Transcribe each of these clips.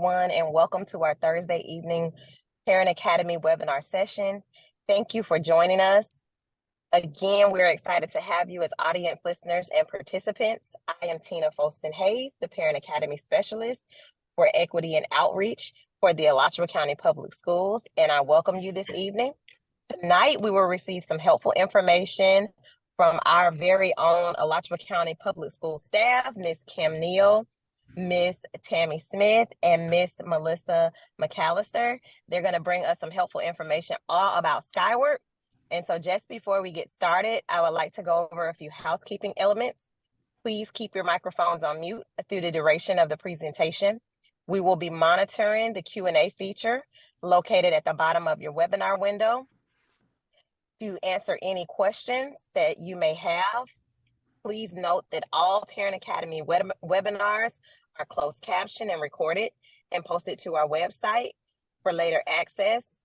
And welcome to our Thursday evening Parent Academy webinar session. Thank you for joining us. Again, we're excited to have you as audience listeners and participants. I am Tina Folston-Hayes, the Parent Academy Specialist for Equity and Outreach for the Alachua County Public Schools, and I welcome you this evening. Tonight, we will receive some helpful information from our very own Alachua County Public School staff, Ms. Kim Neal, Miss Tammy Smith, and Miss Melissa McAllister. They're going to bring us some helpful information all about Skyward. And so just before we get started, I would like to go over a few housekeeping elements. Please keep your microphones on mute through the duration of the presentation. We will be monitoring the Q&A feature located at the bottom of your webinar window. To answer any questions that you may have, please note that all Parent Academy webinars are closed captioned and recorded and posted to our website for later access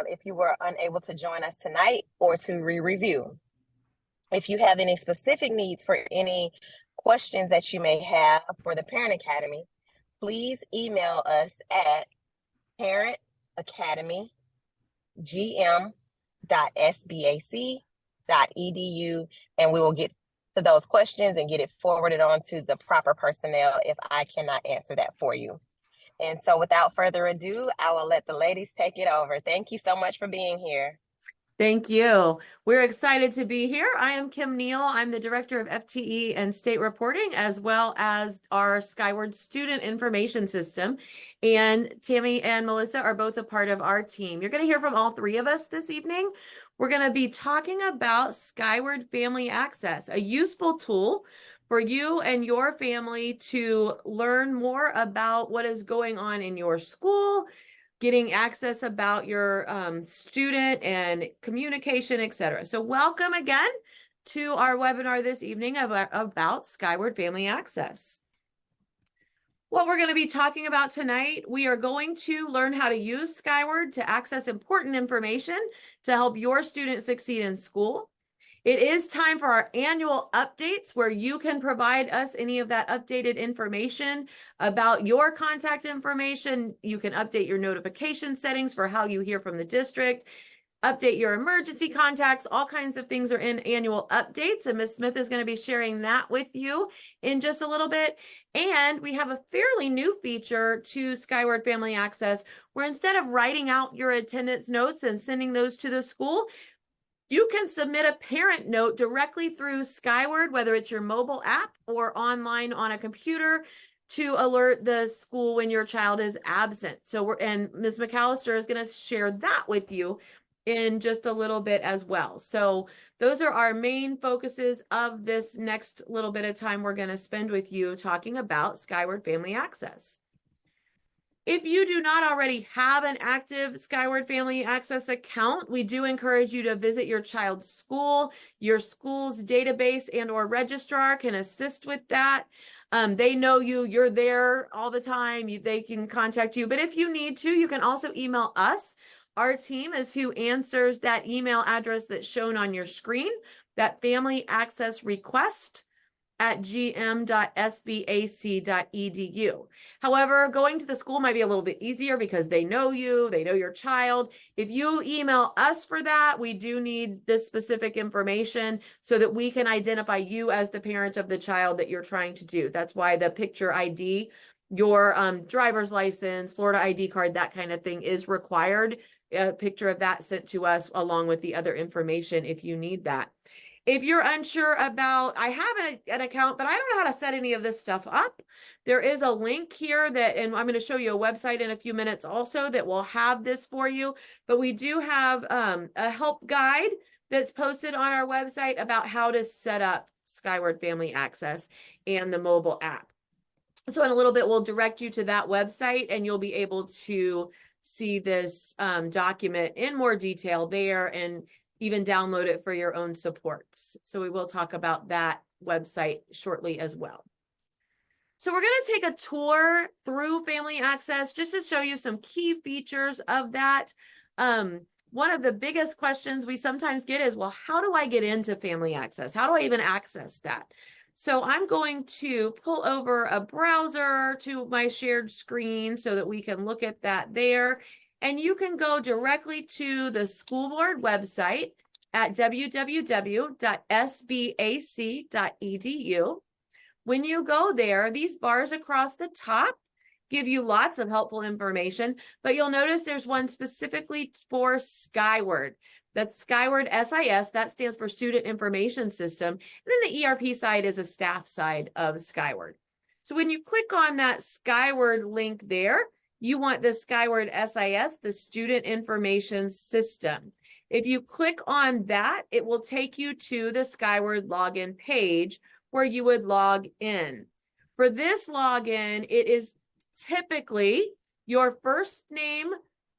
if you were unable to join us tonight or to re-review. If you have any specific needs for any questions that you may have for the Parent Academy, please email us at parentacademygm.sbac.edu, and we will get to those questions and get it forwarded on to the proper personnel if I cannot answer that for you. And so without further ado, I will let the ladies take it over. Thank you so much for being here. Thank you. We're excited to be here. I am Kim Neal. I'm the Director of FTE and State Reporting, as well as our Skyward Student Information System. And Tammy and Melissa are both a part of our team. You're going to hear from all three of us this evening. We're going to be talking about Skyward Family Access, a useful tool for you and your family to learn more about what is going on in your school, getting access about your student and communication, etc. So welcome again to our webinar this evening about Skyward Family Access. What we're going to be talking about tonight, we are going to learn how to use Skyward to access important information to help your students succeed in school. It is time for our annual updates where you can provide us any of that updated information about your contact information. You can update your notification settings for how you hear from the district, update your emergency contacts. All kinds of things are in annual updates, and Ms. Smith is going to be sharing that with you in just a little bit. And we have a fairly new feature to Skyward Family Access where instead of writing out your attendance notes and sending those to the school, you can submit a parent note directly through Skyward, whether it's your mobile app or online on a computer, to alert the school when your child is absent. And Ms. McAllister is going to share that with you in just a little bit as well. So those are our main focuses of this next little bit of time we're going to spend with you talking about Skyward Family Access. If you do not already have an active Skyward Family Access account, we do encourage you to visit your child's school. Your school's database and or registrar can assist with that. They know you, you're there all the time. They can contact you. But if you need to, you can also email us. Our team is who answers that email address that's shown on your screen, that family access request at gm.sbac.edu. However, going to the school might be a little bit easier because they know you, they know your child. If you email us for that, we do need this specific information so that we can identify you as the parent of the child that you're trying to do. That's why the picture ID, your driver's license, Florida ID card, that kind of thing is required. A picture of that sent to us along with the other information if you need that. If you're unsure about, I have an account, but I don't know how to set any of this stuff up. There is a link here and I'm going to show you a website in a few minutes also that will have this for you. But we do have a help guide that's posted on our website about how to set up Skyward Family Access and the mobile app. So in a little bit, we'll direct you to that website and you'll be able to see this document in more detail there and even download it for your own supports. So we will talk about that website shortly as well. So we're going to take a tour through Family Access just to show you some key features of that. One of the biggest questions we sometimes get is, well, how do I get into Family Access? How do I even access that? So I'm going to pull over a browser to my shared screen so that we can look at that there. And you can go directly to the school board website at www.sbac.edu. When you go there, these bars across the top give you lots of helpful information, but you'll notice there's one specifically for Skyward. That's Skyward SIS, that stands for Student Information System. And then the ERP side is a staff side of Skyward. So when you click on that Skyward link there, you want the Skyward SIS, the Student Information System. If you click on that, it will take you to the Skyward login page where you would log in. For this login, it is typically your first name,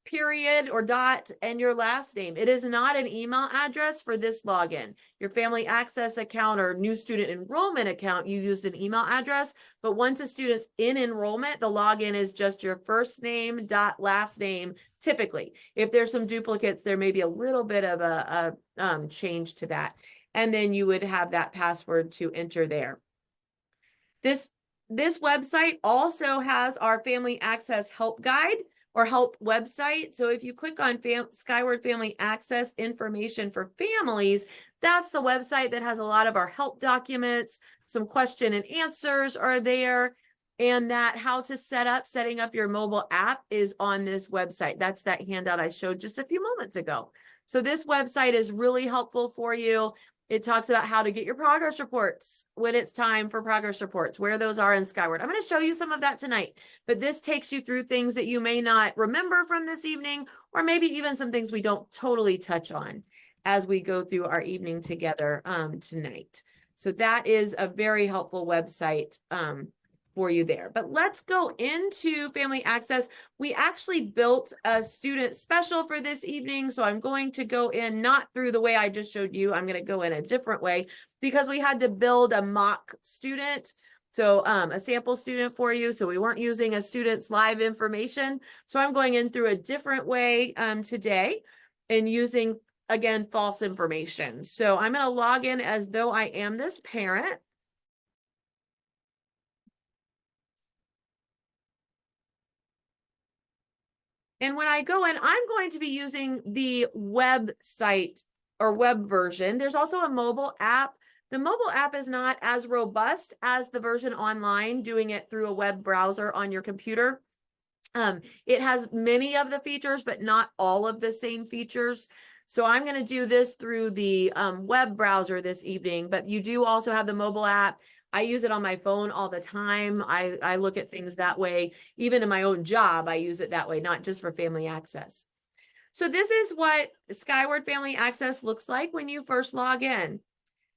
period, or dot, and your last name. It is not an email address for this login. Your family access account or new student enrollment account, you used an email address, but once a student's in enrollment, the login is just your first name, dot, last name, typically. If there's some duplicates, there may be a little bit of a change to that. And then you would have that password to enter there. This website also has our Family Access Help Guide or Help website. So if you click on Skyward Family Access Information for Families, that's the website that has a lot of our help documents, some question and answers are there, and that how to setting up your mobile app is on this website. That's that handout I showed just a few moments ago. So this website is really helpful for you. It talks about how to get your progress reports when it's time for progress reports, where those are in Skyward. I'm going to show you some of that tonight, but this takes you through things that you may not remember from this evening, or maybe even some things we don't totally touch on as we go through our evening together tonight. So that is a very helpful website for you there. But let's go into Family Access. We actually built a student special for this evening. So I'm going to go in not through the way I just showed you. I'm going to go in a different way because we had to build a mock student. So a sample student for you. So we weren't using a student's live information. So I'm going in through a different way today and using, again, false information. So I'm going to log in as though I am this parent. And when I go in, I'm going to be using the website or web version. There's also a mobile app. The mobile app is not as robust as the version online, doing it through a web browser on your computer. It has many of the features, but not all of the same features. So I'm going to do this through the web browser this evening, but you do also have the mobile app. I use it on my phone all the time. I look at things that way. Even in my own job, I use it that way, not just for Family Access. So this is what Skyward Family Access looks like when you first log in.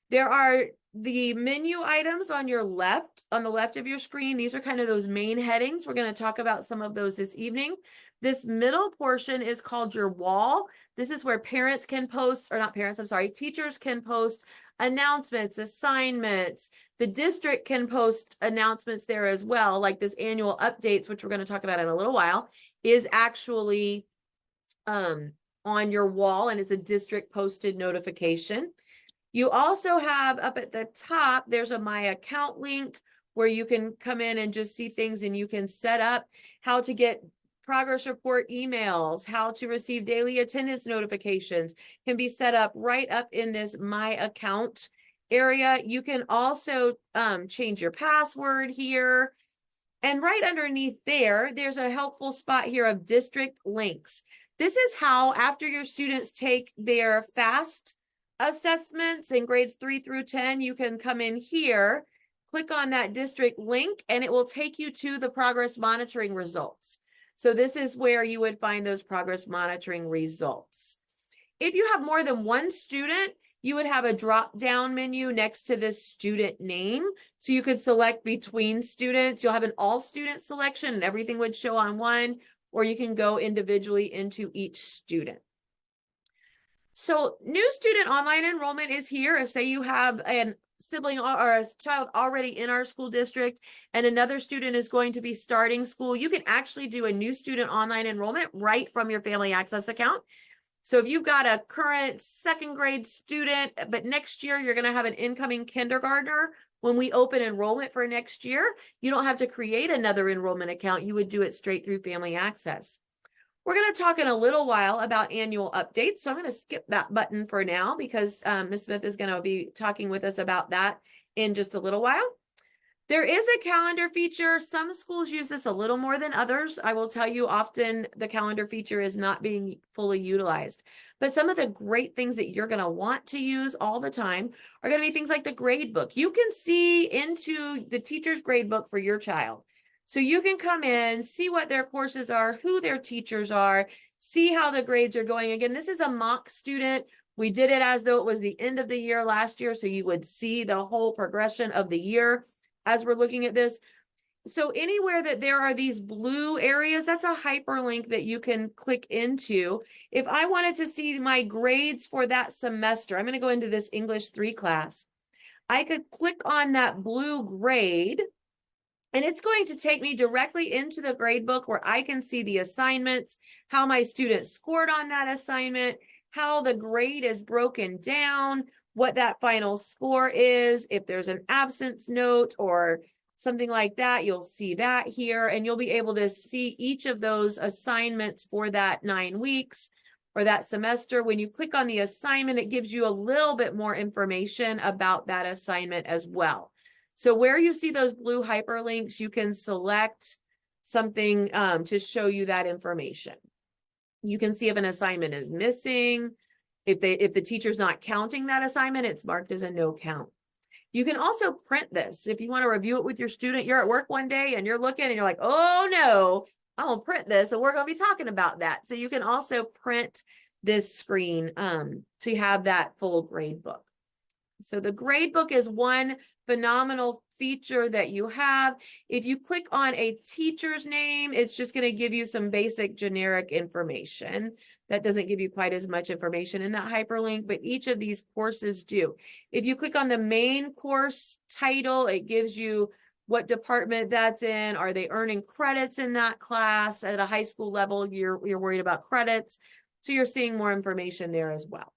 There are the menu items on your left, on the left of your screen. These are kind of those main headings. We're going to talk about some of those this evening. This middle portion is called your wall. This is where parents can post, or not parents, I'm sorry, teachers can post announcements, assignments. The district can post announcements there as well, like this annual updates, which we're going to talk about in a little while, is actually on your wall, and it's a district posted notification. You also have up at the top, there's a My Account link where you can come in and just see things, and you can set up how to get progress report emails, how to receive daily attendance notifications can be set up right up in this My Account area. You can also change your password here. And right underneath there, there's a helpful spot here of district links. This is how, after your students take their FAST assessments in grades 3 through 10, you can come in here, click on that district link, and it will take you to the progress monitoring results. So this is where you would find those progress monitoring results. If you have more than one student, you would have a drop-down menu next to this student name. So you could select between students. You'll have an all student selection and everything would show on one, or you can go individually into each student. So new student online enrollment is here. If say you have a sibling or a child already in our school district and another student is going to be starting school, you can actually do a new student online enrollment right from your Family Access account. So if you've got a current second grade student, but next year you're going to have an incoming kindergartner When we open enrollment for next year, you don't have to create another enrollment account. You would do it straight through Family Access. We're going to talk in a little while about annual updates. So I'm going to skip that button for now because Ms. Smith is going to be talking with us about that in just a little while. There is a calendar feature. Some schools use this a little more than others. I will tell you, often the calendar feature is not being fully utilized. But some of the great things that you're going to want to use all the time are going to be things like the grade book. You can see into the teacher's grade book for your child. So you can come in, see what their courses are, who their teachers are, see how the grades are going. Again, this is a mock student. We did it as though it was the end of the year last year, so you would see the whole progression of the year as we're looking at this. So anywhere that there are these blue areas, that's a hyperlink that you can click into. If I wanted to see my grades for that semester, I'm going to go into this English 3 class. I could click on that blue grade, and it's going to take me directly into the grade book where I can see the assignments, how my student scored on that assignment, how the grade is broken down, what that final score is. If there's an absence note or something like that, you'll see that here, and you'll be able to see each of those assignments for that 9 weeks or that semester. When you click on the assignment, it gives you a little bit more information about that assignment as well. So where you see those blue hyperlinks, you can select something to show you that information. You can see if an assignment is missing. If the teacher's not counting that assignment, it's marked as a no count. You can also print this. If you want to review it with your student, you're at work one day and you're looking and you're like, oh no, I'm gonna print this. And we're gonna be talking about that. So you can also print this screen to have that full grade book. So the grade book is one phenomenal feature that you have. If you click on a teacher's name, it's just going to give you some basic generic information. That doesn't give you quite as much information in that hyperlink, but each of these courses do. If you click on the main course title, it gives you what department that's in. Are they earning credits in that class? At a high school level, you're worried about credits. So you're seeing more information there as well.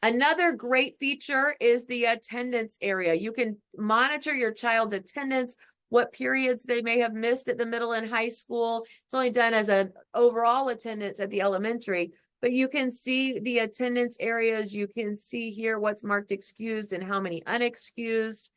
Another great feature is the attendance area. You can monitor your child's attendance, what periods they may have missed at the middle and high school. It's only done as an overall attendance at the elementary, but you can see the attendance areas. You can see here what's marked excused and how many unexcused.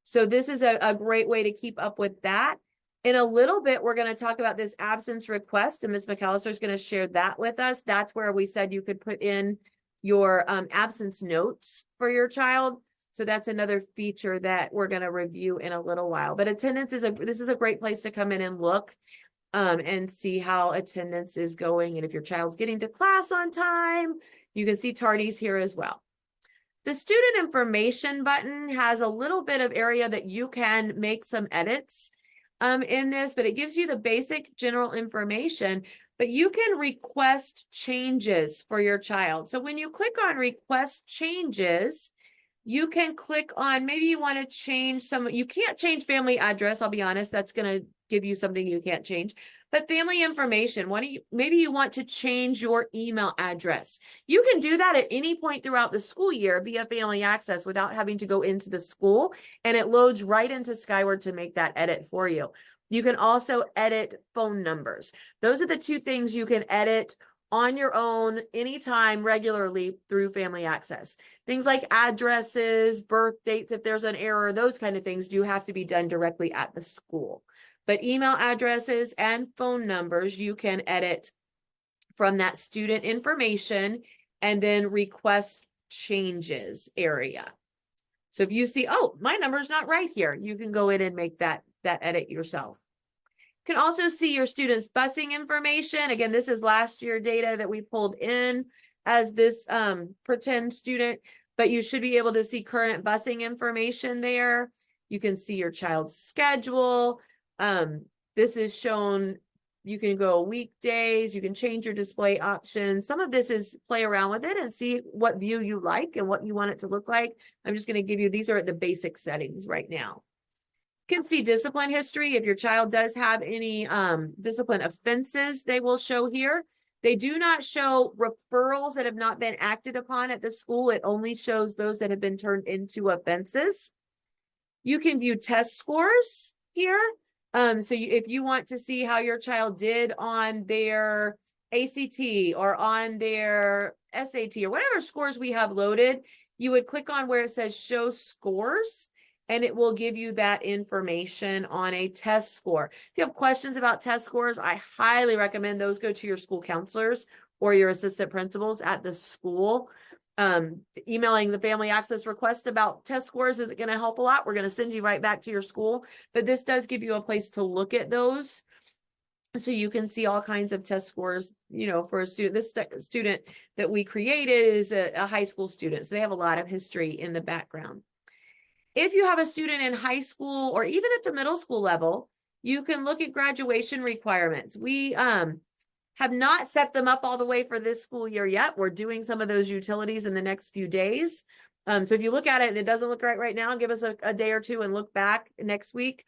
So this is a great way to keep up with that. In a little bit, we're going to talk about this absence request, and Ms. McAllister is going to share that with us. That's where we said you could put in your absence notes for your child. So that's another feature that we're going to review in a little while. But attendance this is a great place to come in and look and see how attendance is going. And if your child's getting to class on time, you can see tardies here as well. The student information button has a little bit of area that you can make some edits in this, but it gives you the basic general information. But you can request changes for your child. So when you click on request changes, you can click on, maybe you want to change you can't change family address. I'll be honest, that's going to give you something you can't change, but family information. Maybe you want to change your email address. You can do that at any point throughout the school year via Family Access without having to go into the school, and it loads right into Skyward to make that edit for you. You can also edit phone numbers. Those are the two things you can edit on your own anytime regularly through Family Access. Things like addresses, birth dates, if there's an error, those kind of things do have to be done directly at the school. But email addresses and phone numbers, you can edit from that student information and then request changes area. So if you see, oh, my number's not right here, you can go in and make that edit yourself. You can also see your students' busing information. Again, this is last year data that we pulled in as this pretend student, but you should be able to see current busing information there. You can see your child's schedule. This is shown, you can go weekdays, you can change your display options. Some of this is play around with it and see what view you like and what you want it to look like. I'm just going to give you, these are at the basic settings right now. You can see discipline history. If your child does have any discipline offenses, they will show here. They do not show referrals that have not been acted upon at the school. It only shows those that have been turned into offenses. You can view test scores here. So if you want to see how your child did on their ACT or on their SAT or whatever scores we have loaded, you would click on where it says show scores, and it will give you that information on a test score. If you have questions about test scores, I highly recommend those go to your school counselors or your assistant principals at the school. Emailing the family access request about test scores isn't going to help a lot. We're going to send you right back to your school, but this does give you a place to look at those. So you can see all kinds of test scores, you know, for a student. This student that we created is a high school student, so they have a lot of history in the background. If you have a student in high school or even at the middle school level, you can look at graduation requirements. We have not set them up all the way for this school year yet. We're doing some of those utilities in the next few days. So if you look at it and it doesn't look right now, give us a day or two and look back next week.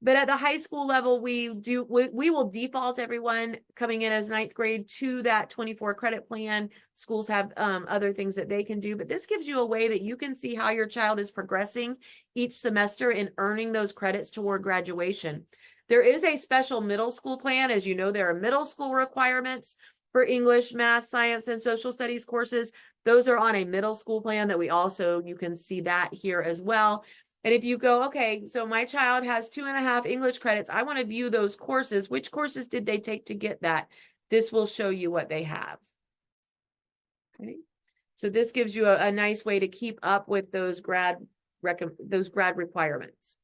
But at the high school level, we will default everyone coming in as ninth grade to that 24 credit plan. Schools have other things that they can do, but this gives you a way that you can see how your child is progressing each semester in earning those credits toward graduation. There is a special middle school plan. As you know, there are middle school requirements for English, math, science, and social studies courses. Those are on a middle school plan that you can see that here as well. And if you go, okay, so my child has 2.5 English credits, I want to view those courses. Which courses did they take to get that? This will show you what they have. Okay. So this gives you a nice way to keep up with those grad requirements.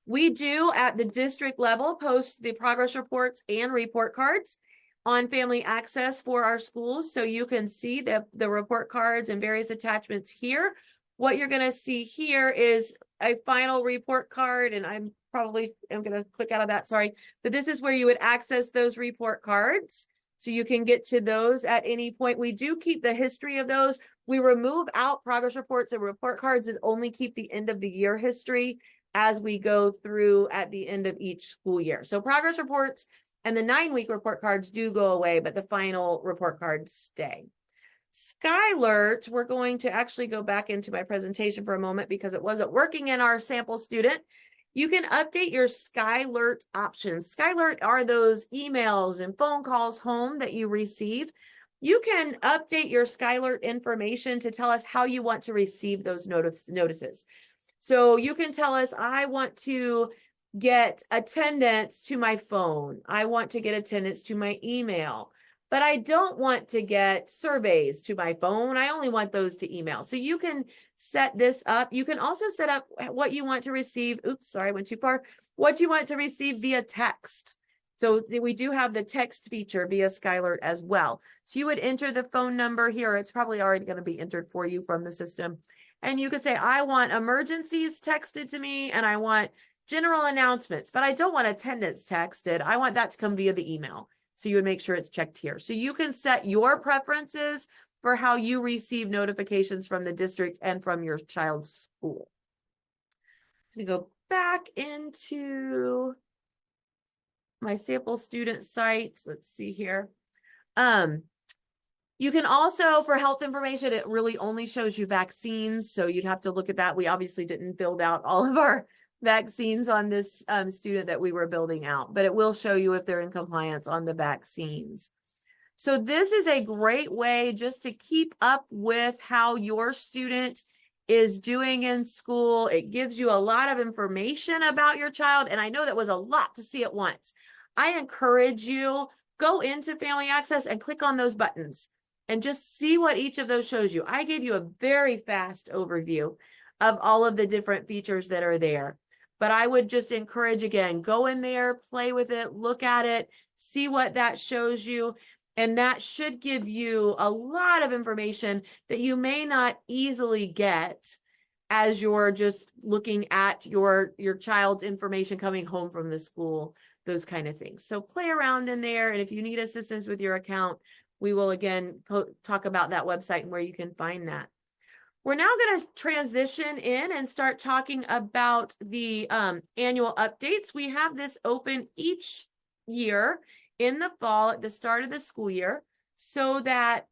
We do at the district level post the progress reports and report cards on Family Access for our schools. So you can see the report cards and various attachments here. What you're going to see here is a final report card, and I'm going to click out of that, sorry. But this is where you would access those report cards. So you can get to those at any point. We do keep the history of those. We remove out progress reports and report cards and only keep the end of the year history as we go through at the end of each school year. So progress reports and the 9-week report cards do go away, but the final report cards stay. Skyward, we're going to actually go back into my presentation for a moment because it wasn't working in our sample student. You can update your Skyward options. Skyward are those emails and phone calls home that you receive. You can update your Skyward information to tell us how you want to receive those notices. So you can tell us, I want to get attendance to my phone. I want to get attendance to my email. But I don't want to get surveys to my phone. I only want those to email. So you can set this up. You can also set up what you want to receive. Oops, sorry, I went too far. What you want to receive via text. So we do have the text feature via Skyward as well. So you would enter the phone number here. It's probably already going to be entered for you from the system. And you could say, I want emergencies texted to me and I want general announcements, but I don't want attendance texted. I want that to come via the email. So you would make sure it's checked here. So you can set your preferences for how you receive notifications from the district and from your child's school. I'm going to go back into my sample student site. Let's see here. You can also, for health information, it really only shows you vaccines. So you'd have to look at that. We obviously didn't build out all of our vaccines on this student that we were building out, but it will show you if they're in compliance on the vaccines. So this is a great way just to keep up with how your student is doing in school. It gives you a lot of information about your child. And I know that was a lot to see at once. I encourage you, go into Family Access and click on those buttons and just see what each of those shows you. I gave you a very fast overview of all of the different features that are there. But I would just encourage, again, go in there, play with it, look at it, see what that shows you. And that should give you a lot of information that you may not easily get as you're just looking at your child's information coming home from the school, those kind of things. So play around in there. And if you need assistance with your account, we will again talk about that website and where you can find that. We're now going to transition in and start talking about the annual updates. We have this open each year in the fall at the start of the school year so that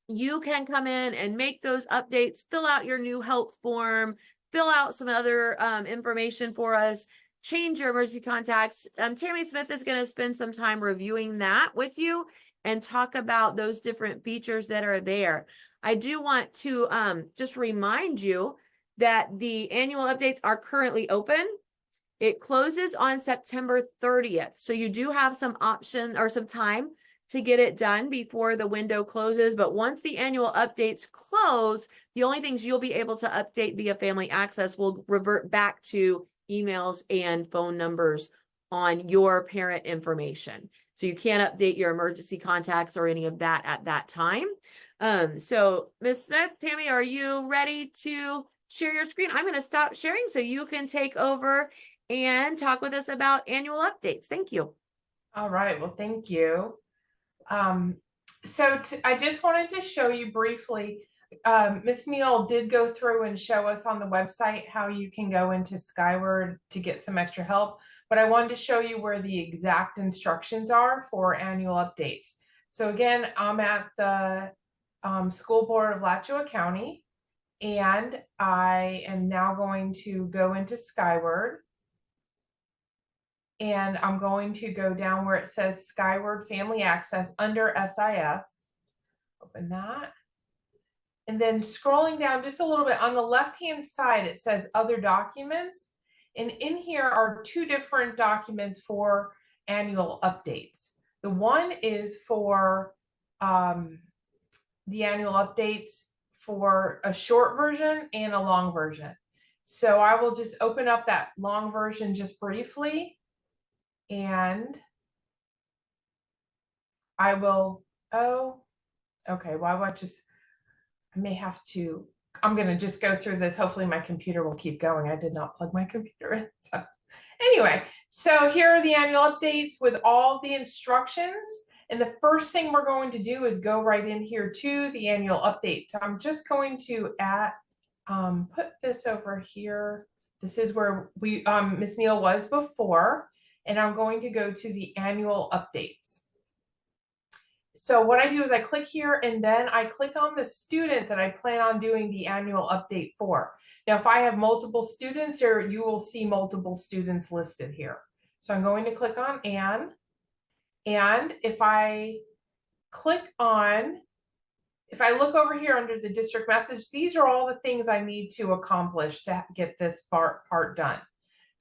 you can come in and make those updates, fill out your new help form, fill out some other information for us, change your emergency contacts. Tammy Smith is going to spend some time reviewing that with you and talk about those different features that are there. I do want to just remind you that the annual updates are currently open. It closes on September 30th. So you do have some option or some time to get it done before the window closes. But once the annual updates close, the only things you'll be able to update via Family Access will revert back to emails and phone numbers on your parent information. So you can't update your emergency contacts or any of that at that time. So Ms. Smith, Tammy, are you ready to share your screen? I'm going to stop sharing so you can take over and talk with us about annual updates. Thank you. All right, well, thank you. I just wanted to show you briefly, Miss Neal did go through and show us on the website how you can go into Skyward to get some extra help, but I wanted to show you where the exact instructions are for annual updates. So again, I'm at the School Board of Alachua County, and I am now going to go into Skyward. And I'm going to go down where it says Skyward Family Access under SIS. Open that. And then scrolling down just a little bit on the left-hand side, it says Other Documents. And in here are two different documents for annual updates. The one is for the annual updates for a short version and a long version. So I will just open up that long version just briefly. And I will, okay, well, I may have to, I'm going to just go through this. Hopefully my computer will keep going. I did not plug my computer in. So anyway, so here are the annual updates with all the instructions. And the first thing we're going to do is go right in here to the annual update. So I'm just going to put this over here. This is where we, Miss Neal was before. And I'm going to go to the annual updates. So what I do is I click here and then I click on the student that I plan on doing the annual update for. Now, if I have multiple students, or you will see multiple students listed here. So I'm going to click on Anne. And if I click on, if I look over here under the district message, these are all the things I need to accomplish to get this part done.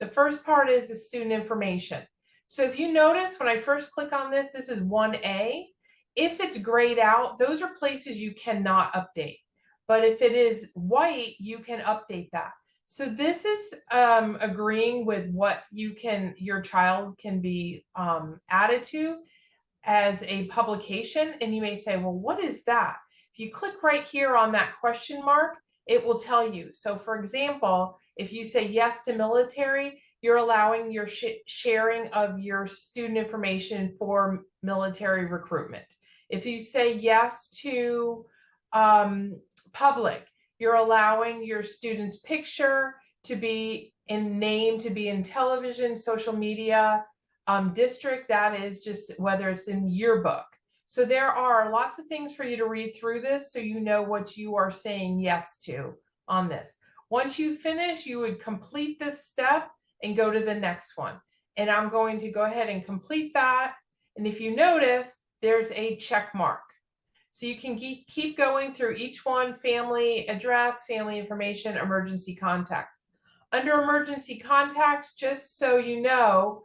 The first part is the student information. So if you notice, when I first click on this, this is 1A. If it's grayed out, those are places you cannot update. But if it is white, you can update that. So this is agreeing with what your child can be added to as a publication. And you may say, well, what is that? If you click right here on that question mark, it will tell you. So for example, if you say yes to military, you're allowing your sharing of your student information for military recruitment. If you say yes to public, you're allowing your student's picture to be in name, to be in television, social media, district, that is just whether it's in yearbook. So there are lots of things for you to read through this so you know what you are saying yes to on this. Once you finish, you would complete this step and go to the next one. And I'm going to go ahead and complete that. And if you notice, there's a check mark. So you can keep going through each one: family address, family information, emergency contacts. Under emergency contacts, just so you know,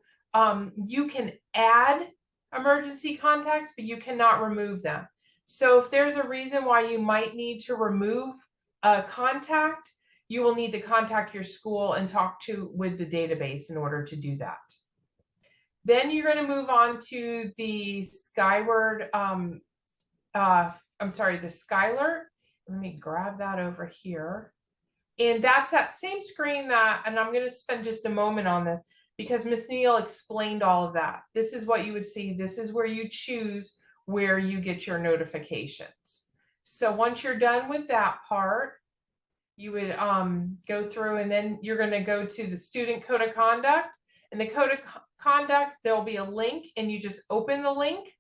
you can add emergency contacts, but you cannot remove them. So if there's a reason why you might need to remove a contact, you will need to contact your school and talk with the database in order to do that. Then you're going to move on to the Skyward, the Skyler. Let me grab that over here. And that's that same screen and I'm going to spend just a moment on this because Miss Neal explained all of that. This is what you would see. This is where you choose where you get your notifications. So once you're done with that part, you would go through, and then you're going to go to the student code of conduct. And the code of conduct, there'll be a link, and you just open the link,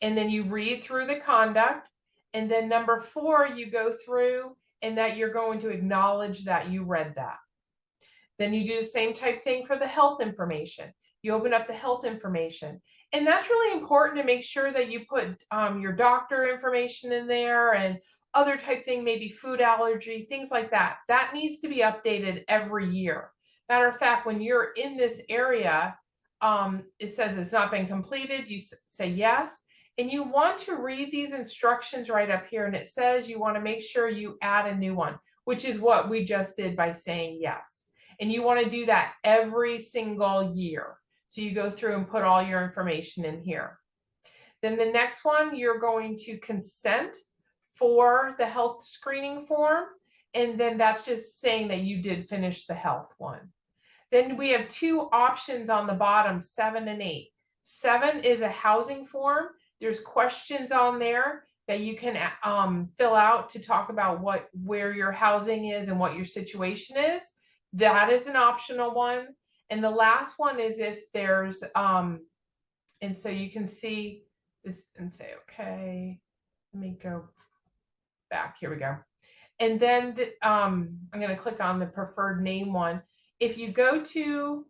and then you read through the conduct. And then number 4, you go through and that you're going to acknowledge that you read that. Then you do the same type thing for the health information. You open up the health information. And that's really important to make sure that you put your doctor information in there and other type thing, maybe food allergy, things like that. That needs to be updated every year. Matter of fact, when you're in this area, it says it's not been completed, you say yes. And you want to read these instructions right up here. And it says you want to make sure you add a new one, which is what we just did by saying yes. And you want to do that every single year. So you go through and put all your information in here. Then the next one, you're going to consent for the health screening form. And then that's just saying that you did finish the health one. Then we have two options on the bottom, 7 and 8. 7 is a housing form. There's questions on there that you can fill out to talk about where your housing is and what your situation is. That is an optional one. And the last one is if there's, and so you can see this and say, okay, let me go back. Here we go. And then I'm going to click on the preferred name one. If you go to,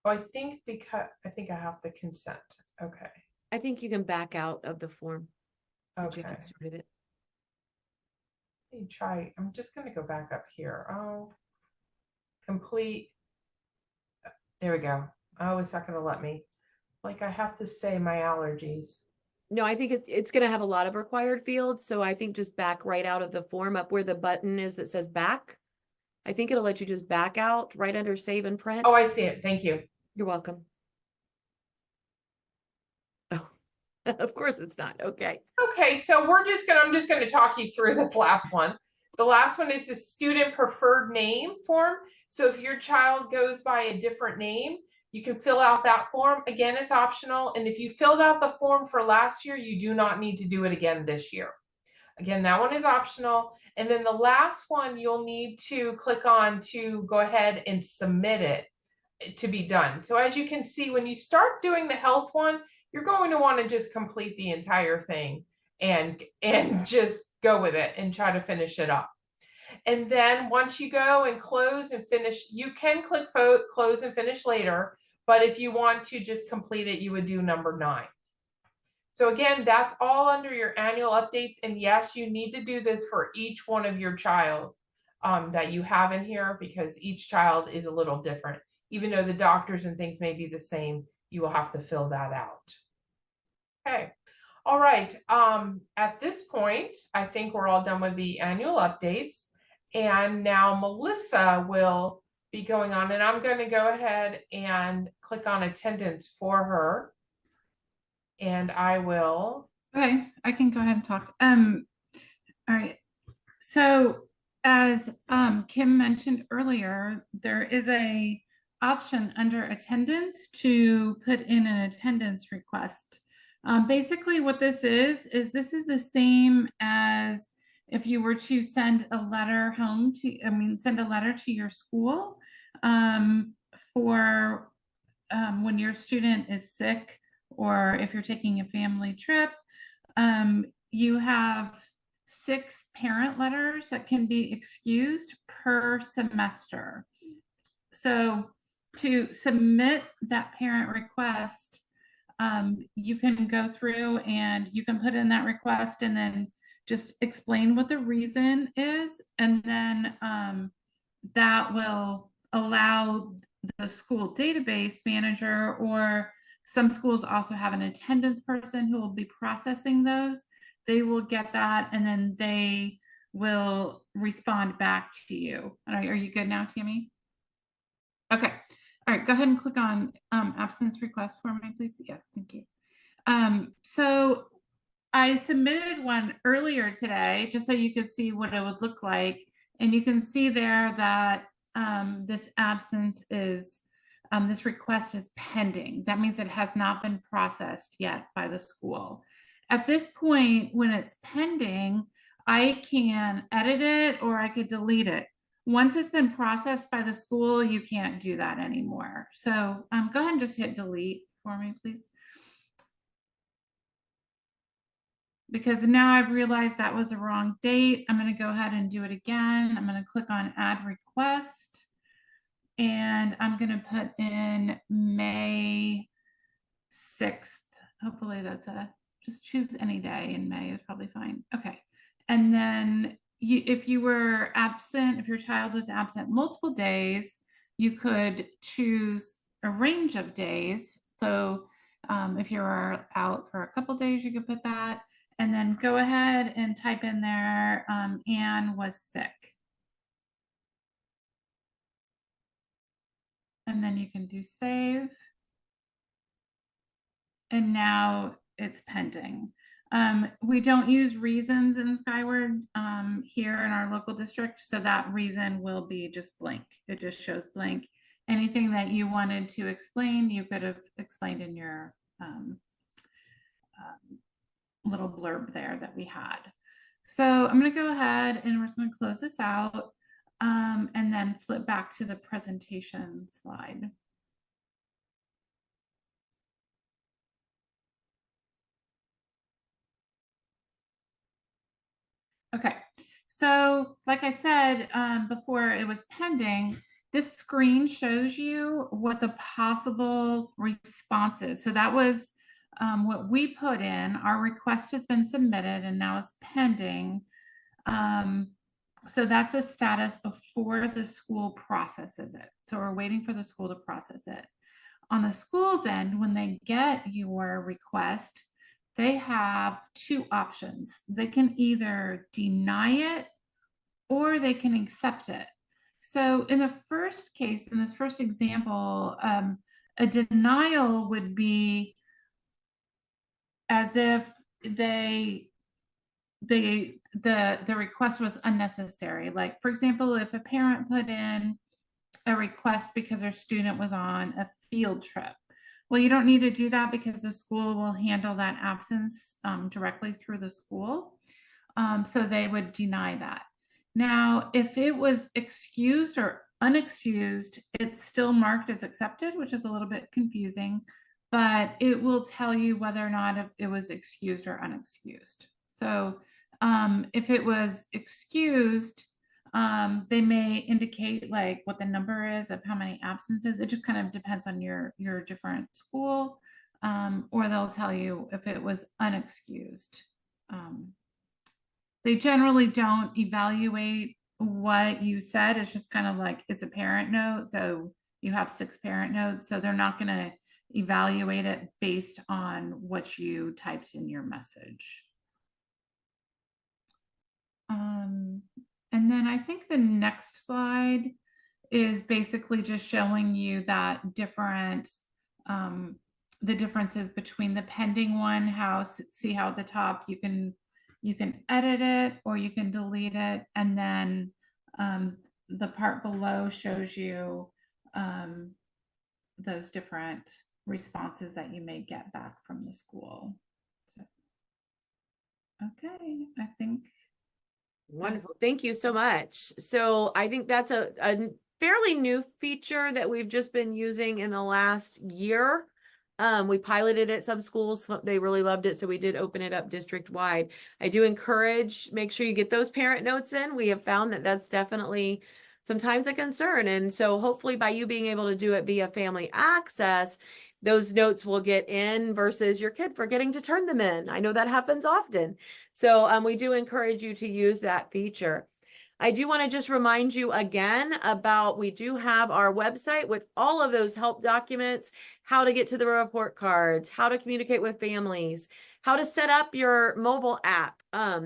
I think I have to consent. Okay. I think you can back out of the form. Since you Okay. haven't started it. Let me try. I'm just going to go back up here. Oh, complete. There we go. Oh, it's not going to let me. Like I have to say my allergies. No, I think it's going to have a lot of required fields. So I think just back right out of the form up where the button is that says back. I think it'll let you just back out right under save and print. Oh, I see it. Thank you. You're welcome. Oh, of course it's not. Okay. Okay, so I'm just gonna talk you through this last one. The last one is the student preferred name form. So if your child goes by a different name, you can fill out that form. Again, it's optional. And if you filled out the form for last year, you do not need to do it again this year. Again, that one is optional. And then the last one, you'll need to click on to go ahead and submit it to be done. So as you can see, when you start doing the health one, you're going to want to just complete the entire thing and just go with it and try to finish it up. And then once you go and close and finish, you can click close and finish later, but if you want to just complete it, you would do number 9. So again, that's all under your annual updates. And yes, you need to do this for each one of your child that you have in here, because each child is a little different. Even though the doctors and things may be the same, you will have to fill that out. Okay. All right. At this point, I think we're all done with the annual updates. And now Melissa will be going on, and I'm going to go ahead and click on attendance for her. And I will. Okay, I can go ahead and talk. All right. So as Kim mentioned earlier, there is a option under attendance to put in an attendance request. Basically what this is this is the same as if you were to send a letter home to, send a letter to your school for when your student is sick, or if you're taking a family trip. You have 6 parent letters that can be excused per semester. So to submit that parent request, you can go through and you can put in that request and then just explain what the reason is. And then that will allow the school database manager, or some schools also have an attendance person who will be processing those. They will get that and then they will respond back to you. Are you good now, Tammy? Okay. All right, go ahead and click on absence request for me, please. Yes, thank you. So I submitted one earlier today just so you could see what it would look like. And you can see there that this absence is, this request is pending. That means it has not been processed yet by the school. At this point, when it's pending, I can edit it or I could delete it. Once it's been processed by the school, you can't do that anymore. So go ahead and just hit delete for me, please. because now I've realized that was the wrong date. I'm going to go ahead and do it again. I'm going to click on add request, and I'm going to put in May 6th. Hopefully that's just choose any day in May is probably fine. Okay. And then if you were absent, if your child was absent multiple days, you could choose a range of days. So if you were out for a couple days, you could put that, and then go ahead and type in there, Anne was sick. And then you can do save. And now it's pending. We don't use reasons in Skyward here in our local district, so that reason will be just blank. It just shows blank. Anything that you wanted to explain, you could have explained in your little blurb there that we had. So I'm going to go ahead and we're just going to close this out and then flip back to the presentation slide. Okay, so like I said before, it was pending. This screen shows you what the possible responses. So that was what we put in. Our request has been submitted and now it's pending. So that's a status before the school processes it. So we're waiting for the school to process it. On the school's end, when they get your request, they have two options. They can either deny it or they can accept it. So in the first case, in this first example, a denial would be as if the request was unnecessary. Like, for example, if a parent put in a request because their student was on a field trip. Well, you don't need to do that because the school will handle that absence directly through the school. So they would deny that. Now, if it was excused or unexcused, it's still marked as accepted, which is a little bit confusing, but it will tell you whether or not it was excused or unexcused. So if it was excused, they may indicate like what the number is of how many absences. It just kind of depends on your different school, or they'll tell you if it was unexcused. They generally don't evaluate what you said. It's just kind of like it's a parent note. So you have 6 parent notes. So they're not going to evaluate it based on what you typed in your message. And then I think the next slide is basically just showing you that the differences between the pending one, see how at the top you can edit it or you can delete it. And then the part below shows you those different responses that you may get back from the school. So, okay, I think. Wonderful. Thank you so much. So I think that's a fairly new feature that we've just been using in the last year. We piloted it at some schools. They really loved it. So we did open it up district wide. I do encourage, make sure you get those parent notes in. We have found that that's definitely sometimes a concern. And so hopefully by you being able to do it via family access, those notes will get in versus your kid forgetting to turn them in. I know that happens often. So we do encourage you to use that feature. I do want to just remind you again about, we do have our website with all of those help documents, how to get to the report cards, how to communicate with families, how to set up your mobile app,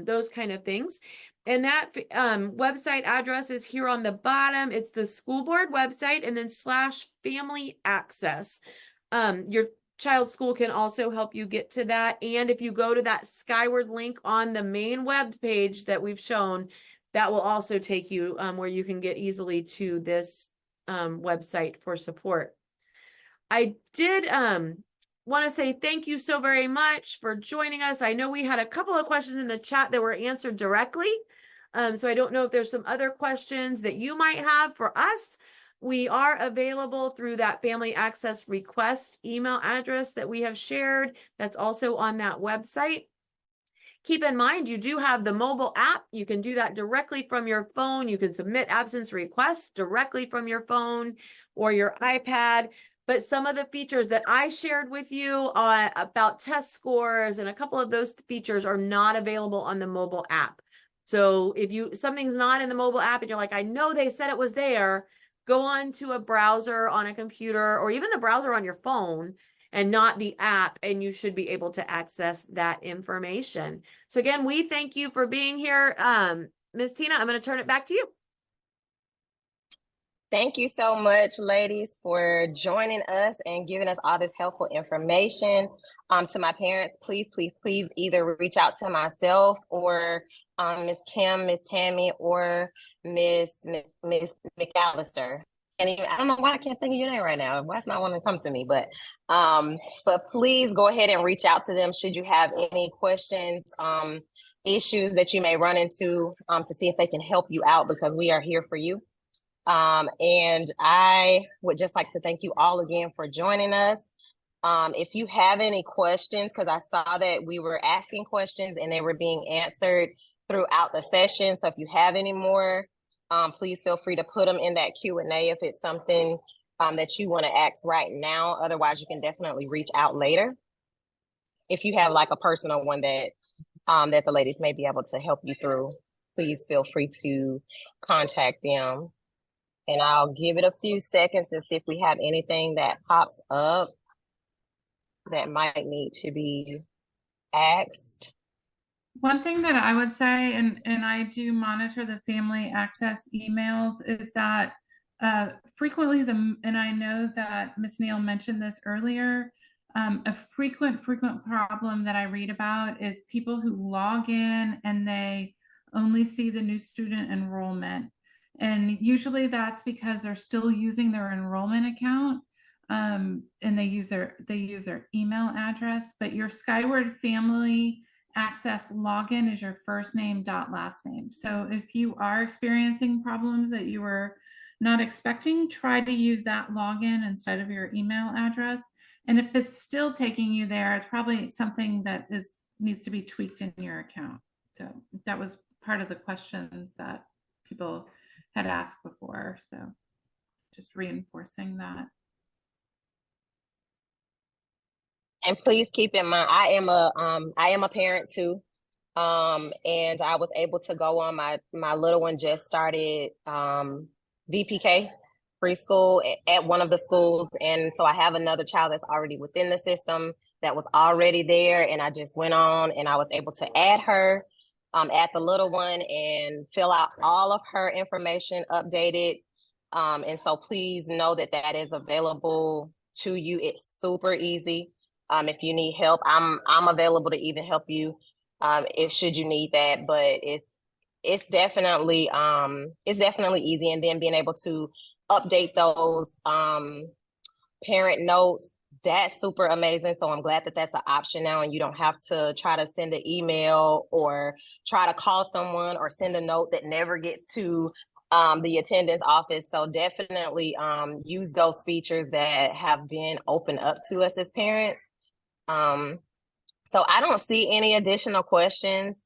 those kind of things. And that website address is here on the bottom. It's the school board website and then /family access. Your child's school can also help you get to that. And if you go to that Skyward link on the main web page that we've shown, that will also take you where you can get easily to this website for support. I did want to say thank you so very much for joining us. I know we had a couple of questions in the chat that were answered directly. So I don't know if there's some other questions that you might have for us. We are available through that family access request email address that we have shared. That's also on that website. Keep in mind, you do have the mobile app. You can do that directly from your phone. You can submit absence requests directly from your phone or your iPad. But some of the features that I shared with you about test scores and a couple of those features are not available on the mobile app. So if something's not in the mobile app and you're like, I know they said it was there, go on to a browser on a computer or even the browser on your phone and not the app, and you should be able to access that information. So again, we thank you for being here. Ms. Tina, I'm going to turn it back to you. Thank you so much, ladies, for joining us and giving us all this helpful information. To my parents, please, please, please either reach out to myself or Ms. Kim, Ms. Tammy, or Miss McAllister. And even, I don't know why I can't think of your name right now. Why it's not wanting to come to me, but please go ahead and reach out to them should you have any questions, issues that you may run into, to see if they can help you out, because we are here for you. And I would just like to thank you all again for joining us. If you have any questions, because I saw that we were asking questions and they were being answered throughout the session. So if you have any more, please feel free to put them in that Q&A if it's something that you want to ask right now. Otherwise, you can definitely reach out later. If you have like a personal one that the ladies may be able to help you through, please feel free to contact them. And I'll give it a few seconds to see if we have anything that pops up that might need to be asked. One thing that I would say, and I do monitor the family access emails, is that frequently and I know that Ms. Neal mentioned this earlier, a frequent problem that I read about is people who log in and they only see the new student enrollment. And usually that's because they're still using their enrollment account, and they use their email address. But your Skyward family access login is your first name dot last name. So if you are experiencing problems that you were not expecting, try to use that login instead of your email address. And if it's still taking you there, it's probably something that needs to be tweaked in your account. So that was part of the questions that people had asked before. So just reinforcing that. And please keep in mind, I am a parent too. And I was able to go on my little one just started VPK preschool at one of the schools. And so I have another child that's already within the system that was already there. And I just went on and I was able to add her at the little one and fill out all of her information, updated. And so please know that that is available to you. It's super easy. If you need help, I'm available to even help you if should you need that. But it's definitely easy. And then being able to update those parent notes, that's super amazing. So I'm glad that that's an option now, and you don't have to try to send an email or try to call someone or send a note that never gets to the attendance office. So definitely use those features that have been opened up to us as parents. So I don't see any additional questions.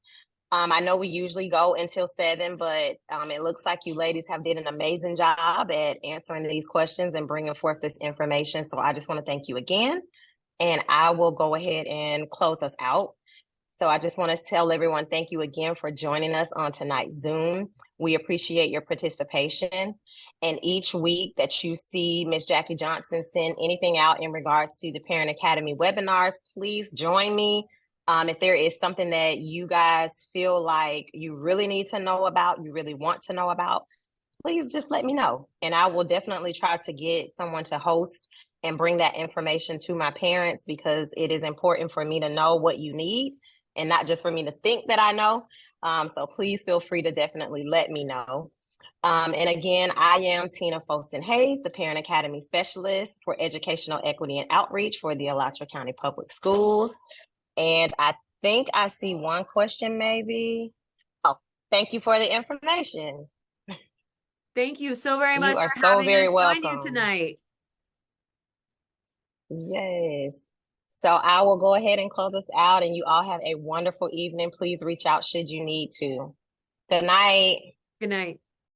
I know we usually go until 7, but it looks like you ladies have did an amazing job at answering these questions and bringing forth this information. So I just want to thank you again, and I will go ahead and close us out. So I just want to tell everyone, thank you again for joining us on tonight's Zoom. We appreciate your participation. And each week that you see Ms. Jackie Johnson send anything out in regards to the Parent Academy webinars, please join me. If there is something that you guys feel like you really need to know about, you really want to know about, please just let me know. And I will definitely try to get someone to host and bring that information to my parents, because it is important for me to know what you need and not just for me to think that I know. So please feel free to definitely let me know. And again, I am Tina Folston Hayes, the Parent Academy Specialist for Educational Equity and Outreach for the Alachua County Public Schools. And I think I see one question maybe. Oh, thank you for the information. Thank you so very much You are for so having very us join you welcome. tonight. Yes. So I will go ahead and close us out, and you all have a wonderful evening. Please reach out should you need to. Good night. Good night.